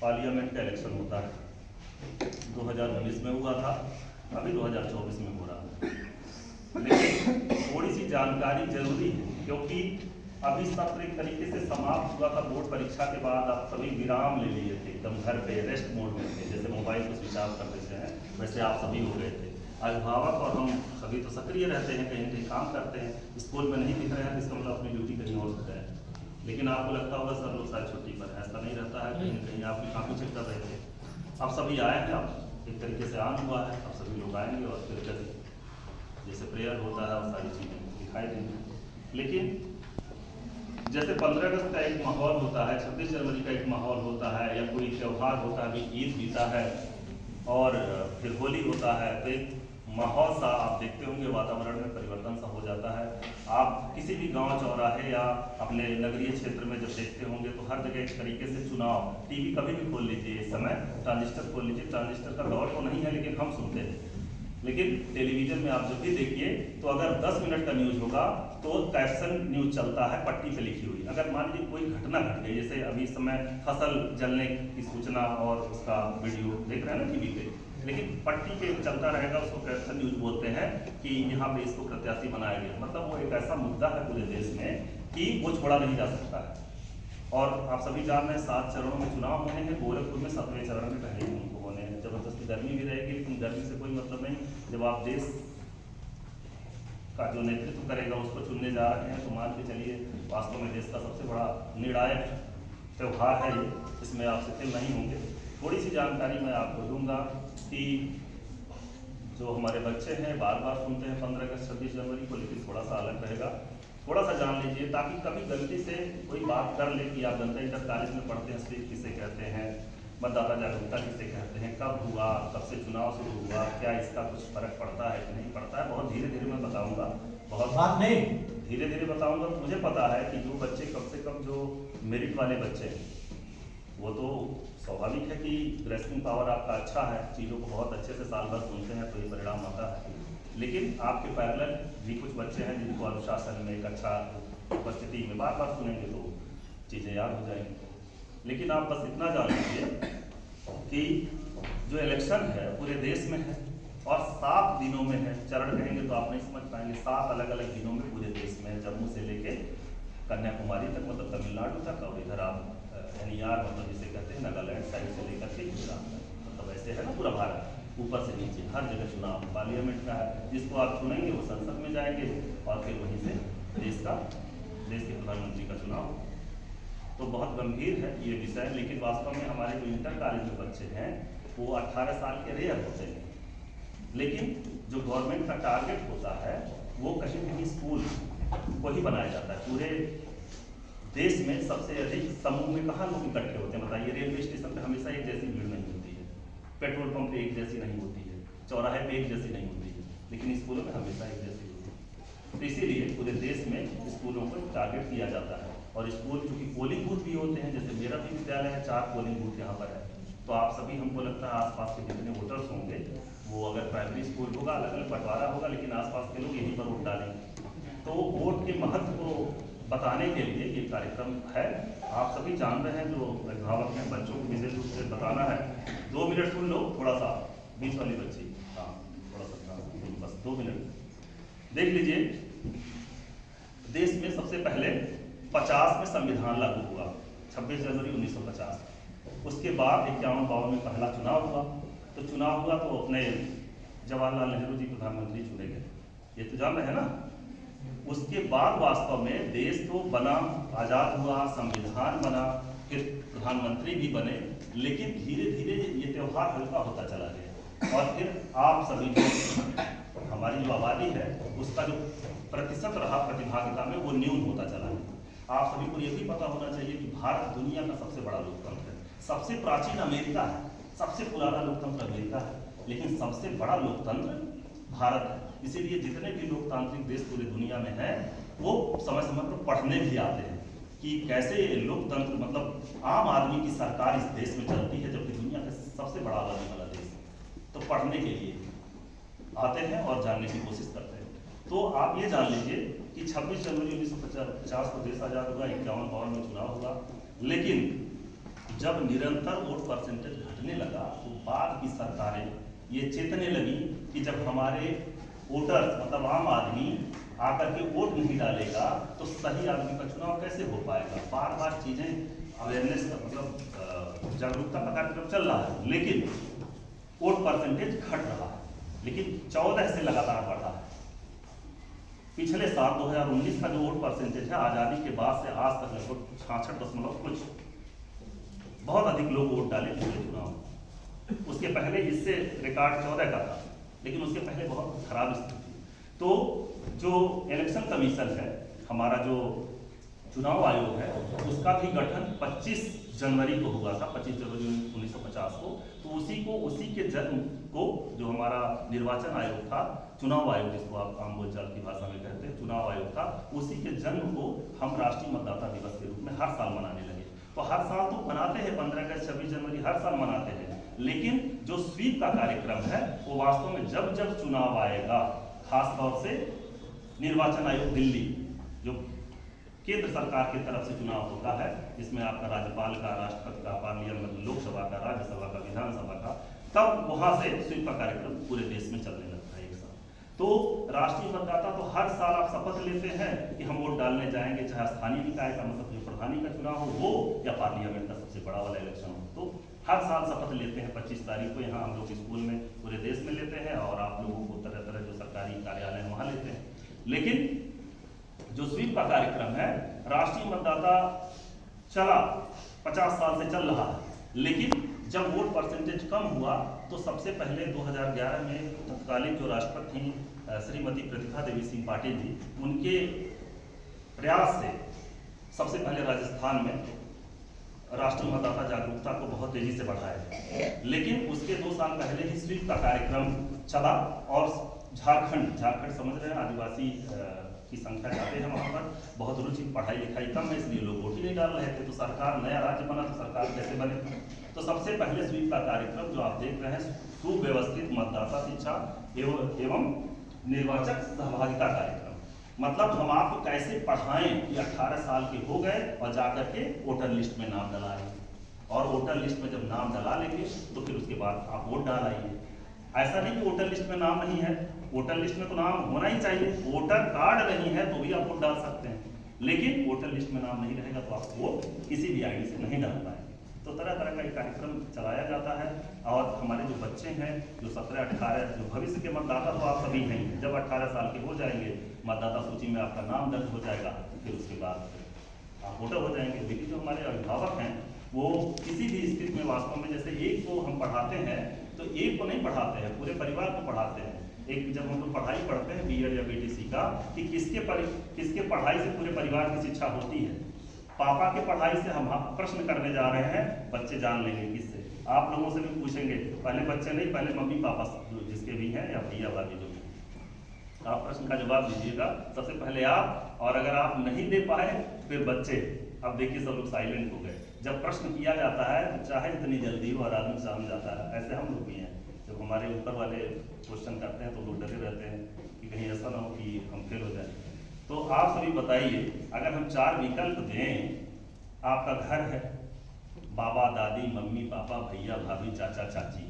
Parliament का election होता है। 2019 में हुआ था, अभी 2024 में हो रहा है। लेकिन थोड़ी सी जानकारी जरूरी है, क्योंकि अभी सत्र एक तरीके से समाप्त हुआ था। बोर्ड परीक्षा के बाद आप सभी विराम ले लिए थे, एकदम घर पे रेस्ट मोड में थे, जैसे मोबाइल को स्विच ऑफ कर देते हैं वैसे आप सभी हो गए थे। अभिभावक और हम सभी तो सक्रिय रहते हैं, कहीं कहीं काम करते हैं, स्कूल में नहीं दिख रहे हैं, इसका मतलब अपनी ड्यूटी कहीं और कर रहे हैं। लेकिन आपको लगता होगा सर लोग शायद छुट्टी पर है, ऐसा नहीं रहता है। कहीं कहीं आप भी काफ़ी चेक कर रहे थे। अब सभी आए हैं, अब एक तरीके से ऑन हुआ है, अब सभी लोग आएंगे और फिर कभी जैसे प्रेयर होता है और सारी चीज़ें दिखाई देंगी। लेकिन जैसे 15 अगस्त का एक माहौल होता है, 26 जनवरी का एक माहौल होता है, या कोई त्यौहार होता है, अभी ईद बीता है और फिर होली होता है, तो एक माहौल सा आप देखते होंगे, वातावरण में परिवर्तन सा हो जाता है। आप किसी भी गांव चौराहे या अपने नगरीय क्षेत्र में जब देखते होंगे तो हर जगह एक तरीके से चुनाव, टीवी कभी भी खोल लीजिए, इस समय ट्रांजिस्टर खोल लीजिए, ट्रांजिस्टर का दौर तो नहीं है लेकिन हम सुनते हैं। लेकिन टेलीविजन में आप जब भी देखिए तो अगर 10 मिनट का न्यूज होगा तो कैप्शन न्यूज चलता है पट्टी पे लिखी हुई। अगर मान लीजिए कोई घटना घट गई, जैसे अभी इस समय फसल जलने की सूचना और उसका वीडियो देख रहे हैं ना टीवी पे, लेकिन पट्टी पे चलता रहेगा, उसको कैप्शन न्यूज बोलते हैं कि यहाँ पे इसको प्रत्याशी बनाया गया। मतलब वो एक ऐसा मुद्दा है पूरे देश में कि वो छोड़ा नहीं जा सकता है। और आप सभी जान रहे हैं 7 चरणों में चुनाव होने हैं। गोरखपुर में 7वें चरण में पहले ही उनको होने हैं। जबरदस्ती गर्मी भी रहेगी, लेकिन गर्मी से कोई मतलब नहीं। जब आप देश का जो नेतृत्व करेगा उसको चुनने जा रहे हैं तो मान के चलिए वास्तव में देश का सबसे बड़ा निर्णायक त्यौहार है ये, इसमें आप शिथिल नहीं होंगे। थोड़ी सी जानकारी मैं आपको दूंगा कि जो हमारे बच्चे हैं बार बार सुनते हैं 15 अगस्त 26 जनवरी को, लेकिन थोड़ा सा अलग रहेगा, थोड़ा सा जान लीजिए ताकि कभी गलती से कोई बात कर ले कि आप जनता इंटर कॉलेज में पढ़ते हैं, स्पीच किसे कहते हैं, मतदाता जागरूकता किसे कहते हैं, कब हुआ, कब से चुनाव शुरू हुआ, क्या इसका कुछ फर्क पड़ता है कि नहीं पड़ता है, बहुत धीरे धीरे मैं बताऊंगा, बहुत बात नहीं धीरे धीरे बताऊंगा। तो मुझे पता है कि जो बच्चे कम से कम जो मेरिट वाले बच्चे हैं वो तो स्वाभाविक है कि ग्रेस्पिंग पावर आपका अच्छा है, चीज़ों को बहुत अच्छे से साल भर सुनते हैं तो ये परिणाम आता है। लेकिन आपके पैरेलल भी कुछ बच्चे हैं जिनको अनुशासन में एक अच्छा उपस्थिति में बार बार सुनेंगे तो चीज़ें याद हो जाएंगी। लेकिन आप बस इतना जान लीजिए कि जो इलेक्शन है पूरे देश में है और 7 दिनों में है। चरण कहेंगे तो आप नहीं समझ पाएंगे, 7 अलग अलग दिनों में पूरे देश में, जम्मू से लेके कन्याकुमारी तक, मतलब तमिलनाडु तक, और इधर आप NER मतलब जिसे कहते हैं नागालैंड साइड से लेकर के गुजरात तक, मतलब ऐसे है ना पूरा भारत ऊपर से नीचे हर जगह चुनाव पार्लियामेंट का है। जिसको आप चुनेंगे वो संसद में जाएंगे और फिर वहीं से देश के प्रधानमंत्री का चुनाव। तो बहुत गंभीर है ये विषय, लेकिन वास्तव में हमारे जो इंटर कॉलेज में बच्चे हैं वो 18 साल के रेयर होते हैं। लेकिन जो गवर्नमेंट का टारगेट होता है वो कहीं भी स्कूल को ही बनाया जाता है। पूरे देश में सबसे अधिक समूह में कहाँ लोग इकट्ठे होते हैं बताइए? रेलवे स्टेशन पे हमेशा एक जैसी भीड़ नहीं होती है, पेट्रोल पंप पे एक जैसी नहीं होती है, चौराहे पे एक जैसी नहीं होती है, लेकिन स्कूलों में हमेशा एक जैसी होती है। तो इसीलिए पूरे देश में स्कूलों को टारगेट किया जाता है। और स्कूल चूँकि पोलिंग बूथ भी होते हैं, जैसे मेरा भी विद्यालय है, 4 पोलिंग बूथ यहाँ पर है, तो आप सभी हमको लगता है आसपास के जितने वोटर्स होंगे वो अगर प्राइमरी स्कूल होगा अलग अलग बंटवारा होगा, लेकिन आसपास के लोग यहीं पर वोट डालेंगे। तो वोट के महत्व को बताने के लिए ये कार्यक्रम है। आप सभी जान रहे हैं, जो अभिभावक हैं, बच्चों को विशेष रूप से बताना है। 2 मिनट सुन लो, थोड़ा सा बीच वाली बच्ची, हाँ थोड़ा सा बस 2 मिनट देख लीजिए। देश में सबसे पहले 50 में संविधान लागू हुआ, 26 जनवरी 1950। उसके बाद 51-52 में पहला चुनाव हुआ। तो चुनाव हुआ तो अपने जवाहरलाल नेहरू जी प्रधानमंत्री चुने गए, ये तो जान रहे हैं ना। उसके बाद वास्तव में देश तो बना, आज़ाद हुआ, संविधान बना, फिर प्रधानमंत्री भी बने, लेकिन धीरे धीरे ये त्यौहार हल्का होता चला गया। और फिर आप सभी जो हमारी जो आबादी है उसका जो प्रतिशत रहा प्रतिभागिता में वो न्यून होता चला गया। आप सभी को ये भी पता होना चाहिए कि भारत दुनिया का सबसे बड़ा लोकतंत्र है। सबसे प्राचीन अमेरिका है, सबसे पुराना लोकतंत्र अमेरिका है, लेकिन सबसे बड़ा लोकतंत्र भारत है। इसीलिए जितने भी लोकतांत्रिक देश पूरी दुनिया में हैं वो समय समय पर पढ़ने भी आते हैं कि कैसे लोकतंत्र, मतलब आम आदमी की सरकार इस देश में चलती है, जबकि दुनिया का सबसे बड़ा आबादी वाला देश है। तो पढ़ने के लिए आते हैं और जानने की कोशिश करते हैं। तो आप ये जान लीजिए कि 26 जनवरी 1950 को देश आज़ाद हुआ, 51-52 में चुनाव हुआ, लेकिन जब निरंतर वोट परसेंटेज घटने लगा तो बाद की सरकारें ये चेतने लगी कि जब हमारे वोटर्स मतलब आम आदमी आकर के वोट नहीं डालेगा तो सही आदमी का चुनाव कैसे हो पाएगा। बार बार चीजें अवेयरनेस का मतलब जागरूकता का कार्यक्रम चल रहा है, लेकिन वोट परसेंटेज घट रहा है, लेकिन 14 से लगातार बढ़ा है। पिछले साल 2019 का जो वोट परसेंटेज है आजादी के बाद से आज तक लगभग 66 कुछ बहुत अधिक लोग वोट डाले पिछले चुनाव में। उसके पहले इससे रिकॉर्ड 14 का था, लेकिन उसके पहले बहुत खराब स्थिति थी। तो जो इलेक्शन कमीशन है, हमारा जो चुनाव आयोग है, उसका भी गठन 25 जनवरी को हुआ था, 25 जनवरी 1950 को। तो उसी के जन्म को जो हमारा निर्वाचन आयोग था, चुनाव आयोग जिसको आप आम बोलचाल की भाषा में कहते हैं, चुनाव आयोग था, उसी के जन्म को हम राष्ट्रीय मतदाता दिवस के रूप में हर साल मनाने लगे। तो हर साल तो मनाते हैं, 15 अगस्त 26 जनवरी हर साल मनाते हैं, लेकिन जो स्वीप का कार्यक्रम है वो वास्तव में जब जब चुनाव आएगा, खास तौर से निर्वाचन आयोग दिल्ली जो केंद्र सरकार की तरफ से चुनाव होता है, जिसमें आपका राज्यपाल का, राष्ट्रपति का, पार्लियामेंट लोकसभा का, राज्यसभा का, विधानसभा का, तब वहां से स्वीप का कार्यक्रम पूरे देश में चलने लगता है एक साथ। तो राष्ट्रीय मतदाता तो हर साल आप शपथ लेते हैं कि हम वोट डालने जाएंगे, चाहे स्थानीय निकाय का मतलब जो प्रधानी का चुनाव हो वो या पार्लियामेंट का सबसे बड़ा वाला इलेक्शन हो, तो हर साल शपथ लेते हैं। 25 तारीख को यहाँ हम लोग स्कूल में पूरे देश में लेते हैं और आप लोगों को तरह तरह जो सरकारी कार्यालय वहाँ लेते हैं। लेकिन जो स्वीप का कार्यक्रम है, राष्ट्रीय मतदाता चला 50 साल से चल रहा है, लेकिन जब वोट परसेंटेज कम हुआ तो सबसे पहले 2011 में तत्कालीन जो राष्ट्रपति थी श्रीमती प्रतिभा देवी सिंह पाटिल जी, उनके प्रयास से सबसे पहले राजस्थान में राष्ट्रीय मतदाता जागरूकता को बहुत तेजी से बढ़ाया। लेकिन उसके 2 साल पहले ही स्वीप का कार्यक्रम चला और झारखंड समझ रहे हैं, आदिवासी की संख्या ज़्यादा है वहाँ पर, बहुत रुचि, पढ़ाई लिखाई कम है, इसलिए लोग वोट ही नहीं डाल रहे थे। तो सरकार, नया राज्य बना तो सरकार कैसे बने, तो सबसे पहले स्वीप का कार्यक्रम जो आप देख रहे हैं, सुव्यवस्थित मतदाता शिक्षा एवं निर्वाचक सहभागिता कार्यक्रम, मतलब हम आपको कैसे पढ़ाएं कि 18 साल के हो गए और जाकर के वोटर लिस्ट में नाम डलाएं, और वोटर लिस्ट में जब नाम डला लेंगे तो फिर उसके बाद आप वोट डालाइए। ऐसा नहीं कि वोटर लिस्ट में नाम नहीं है, वोटर लिस्ट में तो नाम होना ही चाहिए, वोटर कार्ड नहीं है तो भी आप वोट डाल सकते हैं, लेकिन वोटर लिस्ट में नाम नहीं रहेगा तो आप वोट किसी भी आईडी से नहीं डाल पाएंगे। तो तरह तरह का एक कार्यक्रम चलाया जाता है। और हमारे जो बच्चे हैं, जो 17-18 जो भविष्य के मतदाता, तो आप सभी हैं, जब 18 साल के हो जाएंगे, मतदाता सूची में आपका नाम दर्ज हो जाएगा, फिर उसके बाद आप वोटर हो जाएंगे। लेकिन जो हमारे अभिभावक हैं वो किसी भी स्थिति में वास्तव में, जैसे एक को हम पढ़ाते हैं तो एक को नहीं पढ़ाते हैं, पूरे परिवार को पढ़ाते हैं। एक जब हम लोग पढ़ाई पढ़ते हैं बीएड या बीटीसी का, कि किसके पढ़ाई से पूरे परिवार की शिक्षा होती है। पापा के पढ़ाई से हम प्रश्न करने जा रहे हैं, बच्चे जान लेंगे किससे, आप लोगों से भी पूछेंगे, पहले बच्चे नहीं, पहले मम्मी पापा जिसके भी हैं या भैया भाभी जो भी, आप प्रश्न का जवाब दीजिएगा सबसे पहले आप, और अगर आप नहीं दे पाए फिर बच्चे। अब देखिए सब लोग साइलेंट हो गए। जब प्रश्न किया जाता है तो चाहे इतनी जल्दी हो और आदमी समझ जाता है। ऐसे हम लोग भी हैं, जब हमारे ऊपर वाले क्वेश्चन करते हैं तो लोग डरे रहते हैं कि कहीं ऐसा ना हो कि हम फेल हो जाए। तो आप सभी बताइए, अगर हम 4 विकल्प दें, आपका घर है, बाबा दादी मम्मी पापा भैया भाभी चाचा चाची,